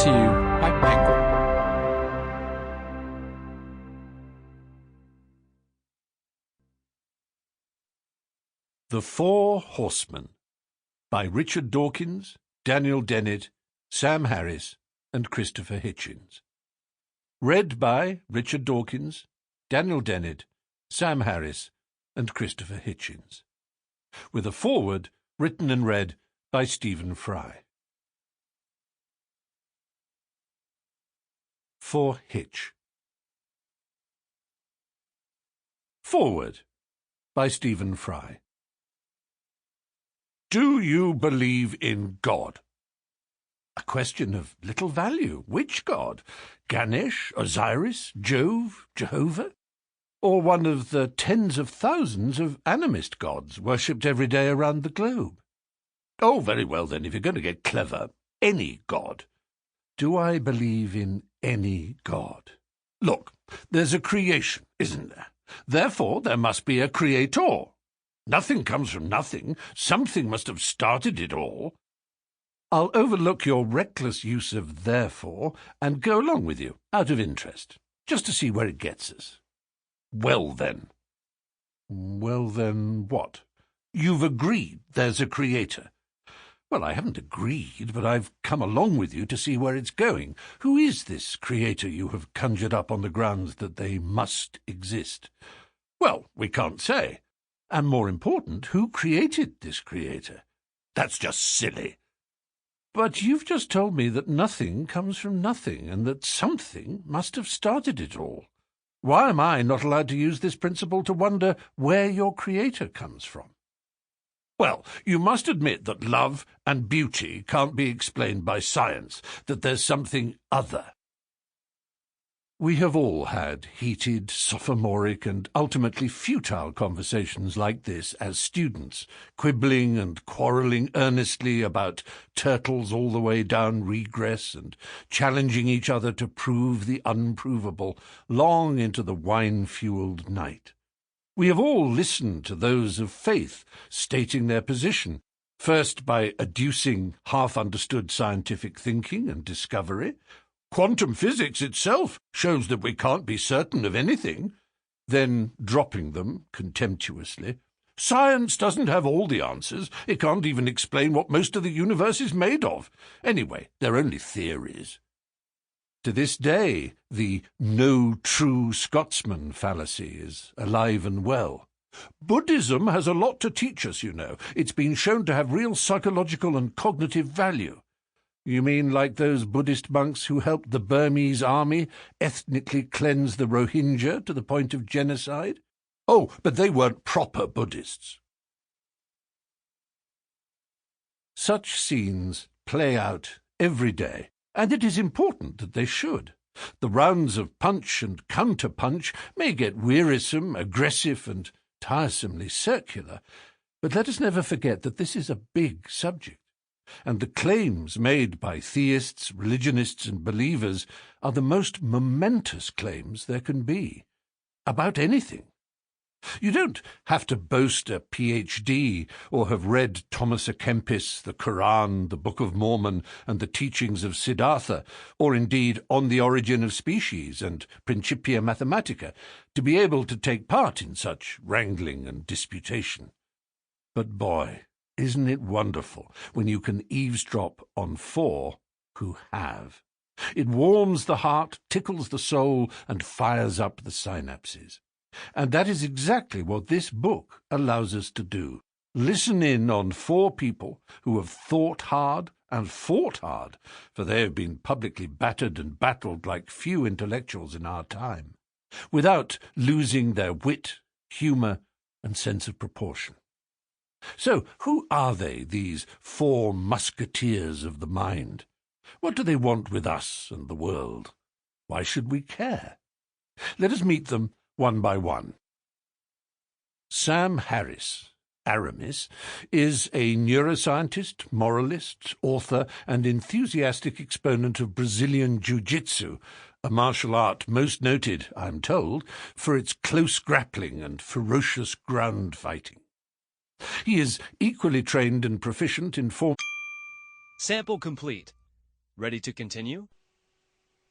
to you by Penguin. The Four Horsemen by Richard Dawkins, Daniel Dennett, Sam Harris, and Christopher Hitchens. Read by Richard Dawkins, Daniel Dennett, Sam Harris, and Christopher Hitchens. With a foreword written and read by Stephen Fry. For Hitch. Foreword by Stephen Fry. Do you believe in God? A question of little value. Which God? Ganesh, Osiris, Jove, Jehovah? Or one of the tens of thousands of animist gods worshipped every day around the globe? Oh, very well then, if you're going to get clever, any God. Do I believe in any God? Look, there's a creation, isn't there? Therefore, there must be a creator. Nothing comes from nothing. Something must have started it all. I'll overlook your reckless use of therefore and go along with you, out of interest, just to see where it gets us. Well then. Well then what? You've agreed there's a creator. Well, I haven't agreed, but I've come along with you to see where it's going. Who is this creator you have conjured up on the grounds that they must exist? Well, we can't say. And more important, who created this creator? That's just silly. But you've just told me that nothing comes from nothing, and that something must have started it all. Why am I not allowed to use this principle to wonder where your creator comes from? Well, you must admit that love and beauty can't be explained by science, that there's something other. We have all had heated, sophomoric, and ultimately futile conversations like this as students, quibbling and quarrelling earnestly about turtles all the way down regress and challenging each other to prove the unprovable long into the wine-fueled night. We have all listened to those of faith stating their position, first by adducing half-understood scientific thinking and discovery. Quantum physics itself shows that we can't be certain of anything, then dropping them contemptuously. Science doesn't have all the answers. It can't even explain what most of the universe is made of. Anyway, they're only theories. To this day, the no true Scotsman fallacy is alive and well. Buddhism has a lot to teach us, you know. It's been shown to have real psychological and cognitive value. You mean like those Buddhist monks who helped the Burmese army ethnically cleanse the Rohingya to the point of genocide? Oh, but they weren't proper Buddhists. Such scenes play out every day, and it is important that they should. The rounds of punch and counter-punch may get wearisome, aggressive, and tiresomely circular, but let us never forget that this is a big subject. And the claims made by theists, religionists, and believers are the most momentous claims there can be, about anything. You don't have to boast a PhD or have read Thomas à Kempis, the Quran, the Book of Mormon, and the teachings of Siddhartha, or indeed On the Origin of Species and Principia Mathematica, to be able to take part in such wrangling and disputation. But boy, isn't it wonderful when you can eavesdrop on four who have? It warms the heart, tickles the soul, and fires up the synapses. And that is exactly what this book allows us to do. Listen in on four people who have thought hard and fought hard, for they have been publicly battered and battled like few intellectuals in our time, without losing their wit, humour, and sense of proportion. So, who are they, these four musketeers of the mind? What do they want with us and the world? Why should we care? Let us meet them one by one. Sam Harris, Aramis, is a neuroscientist, moralist, author, and enthusiastic exponent of Brazilian Jiu-Jitsu, a martial art most noted, I am told, for its close grappling and ferocious ground fighting. He is equally trained and proficient in Sample complete. Ready to continue?